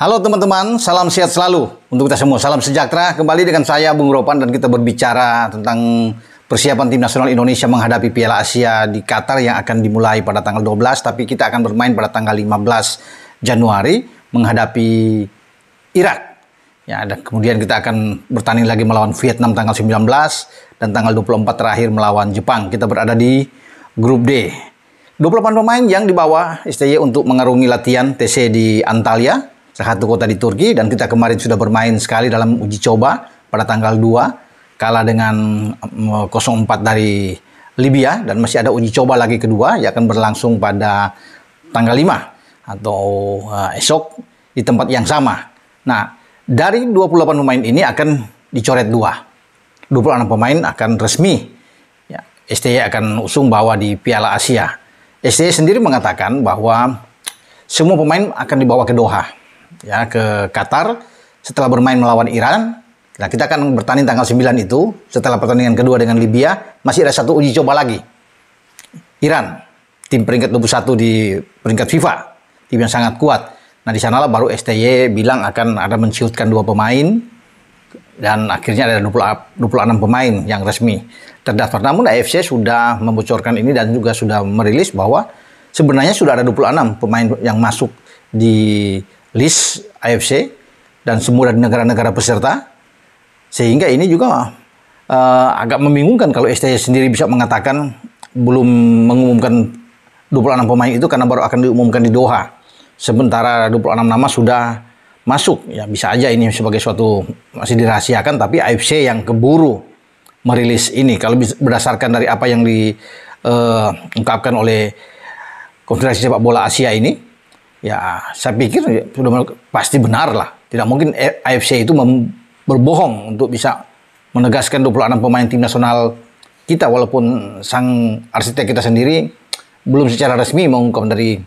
Halo teman-teman, salam sehat selalu untuk kita semua. Salam sejahtera. Kembali dengan saya Bung Ropan dan kita berbicara tentang persiapan tim nasional Indonesia menghadapi Piala Asia di Qatar yang akan dimulai pada tanggal 12, tapi kita akan bermain pada tanggal 15 Januari menghadapi Irak. Ya, dan kemudian kita akan bertanding lagi melawan Vietnam tanggal 19 dan tanggal 24 terakhir melawan Jepang. Kita berada di grup D. 28 pemain yang dibawa STY untuk mengarungi latihan TC di Antalya, salah satu kota di Turki, dan kita kemarin sudah bermain sekali dalam uji coba pada tanggal 2, kalah dengan 0-4 dari Libya, dan masih ada uji coba lagi kedua yang akan berlangsung pada tanggal 5 atau esok di tempat yang sama. Nah, dari 28 pemain ini akan dicoret 2. 26 pemain akan resmi. Ya, STY akan usung bawa di Piala Asia. STY sendiri mengatakan bahwa semua pemain akan dibawa ke Doha, ya, ke Qatar setelah bermain melawan Iran. Nah, kita akan bertanding tanggal 9 itu. Setelah pertandingan kedua dengan Libya, masih ada satu uji coba lagi. Iran, tim peringkat 21 di peringkat FIFA, tim yang sangat kuat. Nah, di sanalah baru STY bilang akan ada menciutkan 2 pemain dan akhirnya ada 26 pemain yang resmi terdaftar. Namun AFC sudah membocorkan ini dan juga sudah merilis bahwa sebenarnya sudah ada 26 pemain yang masuk di list AFC dan semua dari negara-negara peserta, sehingga ini juga agak membingungkan kalau STY sendiri bisa mengatakan belum mengumumkan 26 pemain itu karena baru akan diumumkan di Doha, sementara 26 nama sudah masuk. Ya, bisa aja ini sebagai suatu masih dirahasiakan, tapi AFC yang keburu merilis ini kalau berdasarkan dari apa yang diungkapkan oleh Konfederasi Sepak Bola Asia ini. Ya, saya pikir sudah pasti benar lah. Tidak mungkin AFC itu berbohong untuk bisa menegaskan 26 pemain tim nasional kita, walaupun sang arsitek kita sendiri belum secara resmi mengungkap dari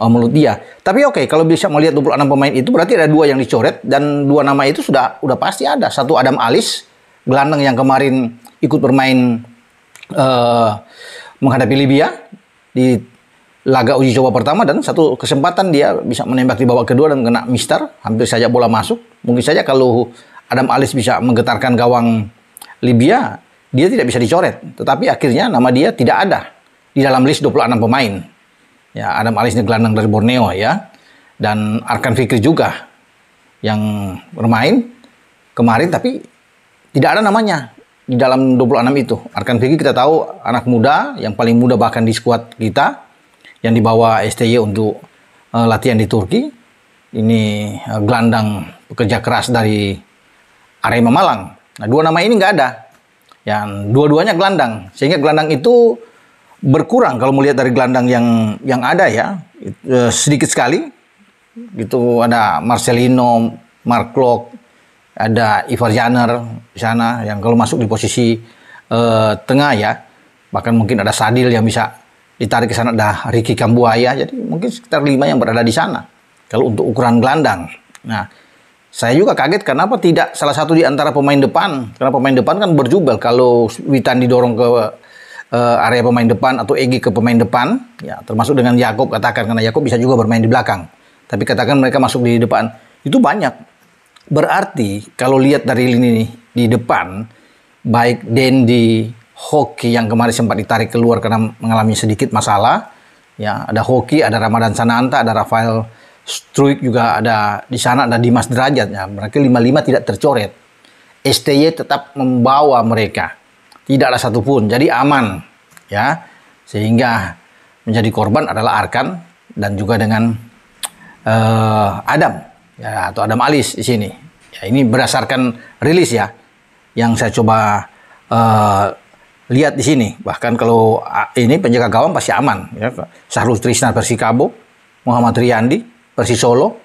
mulut dia. Tapi oke, kalau bisa melihat 26 pemain itu berarti ada 2 yang dicoret dan 2 nama itu sudah pasti ada. Satu Adam Alis, gelandang yang kemarin ikut bermain menghadapi Libya di laga uji coba pertama, dan satu kesempatan dia bisa menembak di babak kedua dan kena mister, hampir saja bola masuk. Mungkin saja kalau Adam Alis bisa menggetarkan gawang Libya, dia tidak bisa dicoret. Tetapi akhirnya nama dia tidak ada di dalam list 26 pemain. Ya, Adam Alis ini gelandang dari Borneo ya. Dan Arkan Fikri juga yang bermain kemarin tapi tidak ada namanya di dalam 26 itu. Arkan Fikri kita tahu anak muda, yang paling muda bahkan di skuad kita, yang dibawa STY untuk latihan di Turki. Ini gelandang pekerja keras dari Arema Malang. Nah, 2 nama ini nggak ada. Yang dua-duanya gelandang. Sehingga gelandang itu berkurang kalau melihat dari gelandang yang ada ya. Sedikit sekali. Gitu, ada Marcelino, Mark Klok, ada Ivar Janer di sana yang kalau masuk di posisi tengah ya. Bahkan mungkin ada Sadil yang bisa ditarik ke sana, ada Ricky Kambuaya, jadi mungkin sekitar 5 yang berada di sana kalau untuk ukuran gelandang. Nah, saya juga kaget kenapa tidak salah satu di antara pemain depan, karena pemain depan kan berjubel kalau Witan didorong ke area pemain depan atau Egy ke pemain depan, ya termasuk dengan Yakob, katakan, karena Yakob bisa juga bermain di belakang, tapi katakan mereka masuk di depan, itu banyak. Berarti kalau lihat dari lini di depan, baik Dendi, Hoki yang kemarin sempat ditarik keluar karena mengalami sedikit masalah. Ya, ada Hoki, ada Ramadan Sananta, ada Rafael Struik juga ada di sana, ada Dimas Derajat. Ya, mereka 5-5 tidak tercoret. STY tetap membawa mereka. Tidak ada satupun. Jadi aman. Ya, sehingga menjadi korban adalah Arkan dan juga dengan Adam, ya, atau Adam Alis di sini. Ya, ini berdasarkan rilis ya, yang saya coba lihat di sini. Bahkan kalau ini penjaga gawang pasti aman ya. Sahrul Trisna Persikabo, Muhammad Riyandi Persisolo,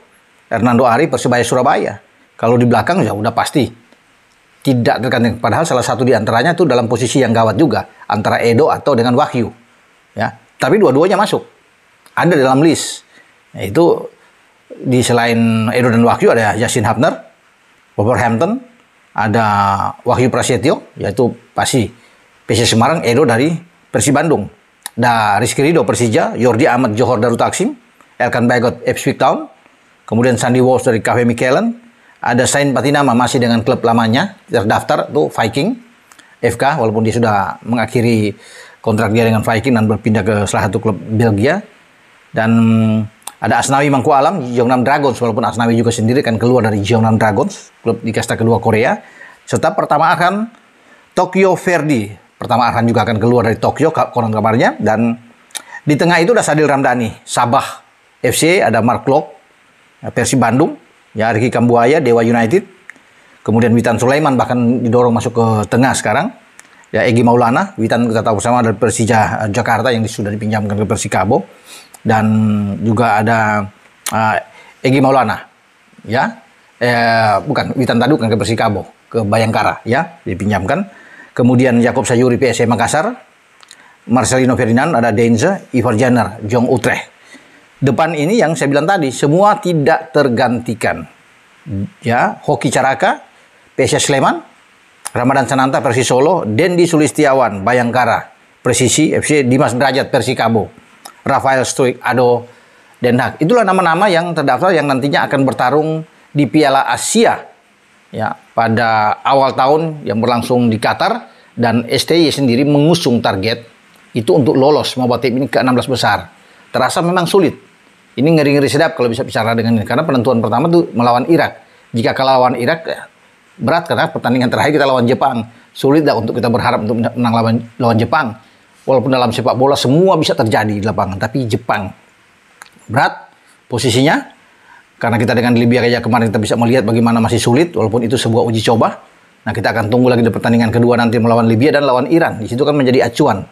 Hernando Ari Persebaya Surabaya. Kalau di belakang ya udah pasti tidak tergantung. Padahal salah satu di antaranya itu dalam posisi yang gawat juga, antara Edo atau dengan Wahyu. Ya, tapi dua-duanya masuk. Ada dalam list. Nah, itu di selain Edo dan Wahyu ada Yasin Hapner, Wolverhampton, ada Wahyu Prasetyo yaitu pasti PC Semarang, Edo dari Persib Bandung. Ada Rizky Ridho Persija, Yordi Ahmad Johor Darut Taksim, Elkan Bagot Ipswich Town, Kemudian Sandy Walsh dari KV Mechelen. Ada Sain Patinama masih dengan klub lamanya, terdaftar tuh Viking FK, walaupun dia sudah mengakhiri kontrak dia dengan Viking dan berpindah ke salah satu klub Belgia. Dan ada Asnawi Mangku Alam, Jeonnam Dragons, walaupun Asnawi juga sendiri kan keluar dari Jeonnam Dragons, klub di kasta kedua Korea. Serta Pertama Arhan Tokyo Verdy. Pertama Arhan juga akan keluar dari Tokyo, konon kabarnya. Dan di tengah itu ada Sadil Ramdhani, Sabah FC, ada Mark Klok, Persib Bandung, ya Ricky Kambuaya, Dewa United. Kemudian Witan Sulaiman bahkan didorong masuk ke tengah sekarang. Ya Egy Maulana, Witan kita tahu bersama dari Persija Jakarta yang sudah dipinjamkan ke Persikabo. Dan juga ada Egy Maulana, ya. Bukan, Witan tadi kan ke Persikabo, ke Bayangkara, ya, dipinjamkan. Kemudian Jakob Sayuri PSM Makassar, Marcelino Ferdinand, ada Denze, Ivar Janner, Jong Utrecht. Depan ini yang saya bilang tadi, semua tidak tergantikan. Ya, Hoki Caraka, PSS Sleman, Ramadan Sananta, Persis Solo, Dendi Sulistiawan, Bayangkara, Presisi FC, Dimas Derajat, Persikabo, Rafael Stoik, Ado, Den Haag. Itulah nama-nama yang terdaftar yang nantinya akan bertarung di Piala Asia, ya, pada awal tahun yang berlangsung di Qatar. Dan STY sendiri mengusung target itu untuk lolos membawa tim ini ke 16 besar. Terasa memang sulit. Ini ngeri-ngeri sedap kalau bisa bicara dengan ini. Karena penentuan pertama itu melawan Irak. Jika kalah lawan Irak, berat karena pertandingan terakhir kita lawan Jepang. Sulit dah untuk kita berharap untuk menang lawan Jepang. Walaupun dalam sepak bola semua bisa terjadi di lapangan. Tapi Jepang berat posisinya. Karena kita dengan Libya kayak kemarin kita bisa melihat bagaimana masih sulit. Walaupun itu sebuah uji coba. Nah kita akan tunggu lagi di pertandingan kedua nanti melawan Libya dan lawan Iran. Di situ kan menjadi acuan.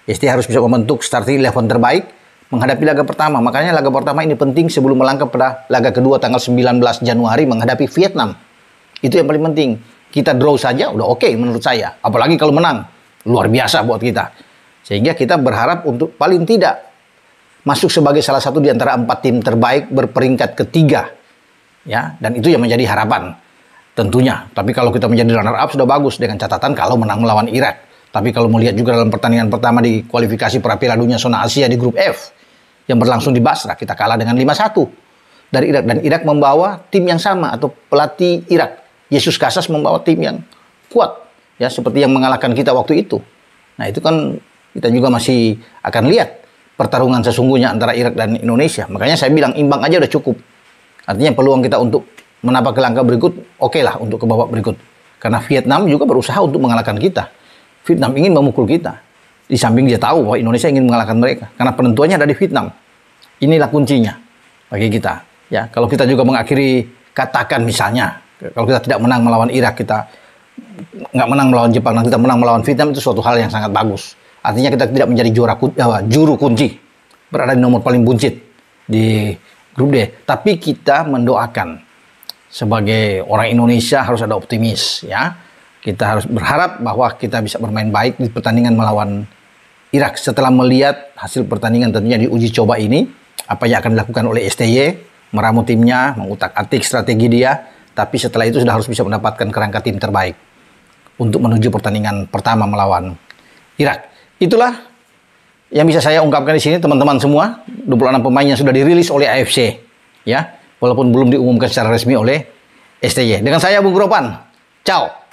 ST harus bisa membentuk starting 11 terbaik menghadapi laga pertama. Makanya laga pertama ini penting sebelum melangkah pada laga kedua tanggal 19 Januari menghadapi Vietnam. Itu yang paling penting. Kita draw saja udah oke menurut saya. Apalagi kalau menang. Luar biasa buat kita. Sehingga kita berharap untuk paling tidak masuk sebagai salah satu di antara 4 tim terbaik berperingkat ketiga. Ya, dan itu yang menjadi harapan tentunya. Tapi kalau kita menjadi runner up sudah bagus dengan catatan kalau menang melawan Irak. Tapi kalau melihat juga dalam pertandingan pertama di kualifikasi pra Piala Dunia zona Asia di grup F yang berlangsung di Basra, kita kalah dengan 5-1 dari Irak. Dan Irak membawa tim yang sama atau pelatih Irak, Yesus Casas, membawa tim yang kuat, ya seperti yang mengalahkan kita waktu itu. Nah itu kan kita juga masih akan lihat pertarungan sesungguhnya antara Irak dan Indonesia. Makanya saya bilang imbang aja udah cukup. Artinya peluang kita untuk menambah ke langkah berikut, oke lah untuk ke babak berikut. Karena Vietnam juga berusaha untuk mengalahkan kita. Vietnam ingin memukul kita. Di samping dia tahu bahwa Indonesia ingin mengalahkan mereka. Karena penentuannya ada di Vietnam. Inilah kuncinya bagi kita. Ya, kalau kita juga mengakhiri, katakan misalnya, kalau kita tidak menang melawan Irak, kita nggak menang melawan Jepang, dan kita menang melawan Vietnam, itu suatu hal yang sangat bagus. Artinya kita tidak menjadi juru kunci. Berada di nomor paling buncit di grup D. Tapi kita mendoakan. Sebagai orang Indonesia harus ada optimis, ya. Kita harus berharap bahwa kita bisa bermain baik di pertandingan melawan Irak. Setelah melihat hasil pertandingan tentunya di uji coba ini, apa yang akan dilakukan oleh STY, meramu timnya, mengutak-atik strategi dia, tapi setelah itu sudah harus bisa mendapatkan kerangka tim terbaik untuk menuju pertandingan pertama melawan Irak. Itulah yang bisa saya ungkapkan di sini, teman-teman semua. 26 pemain yang sudah dirilis oleh AFC, ya, walaupun belum diumumkan secara resmi oleh STY. Dengan saya Bung Ropan. Ciao.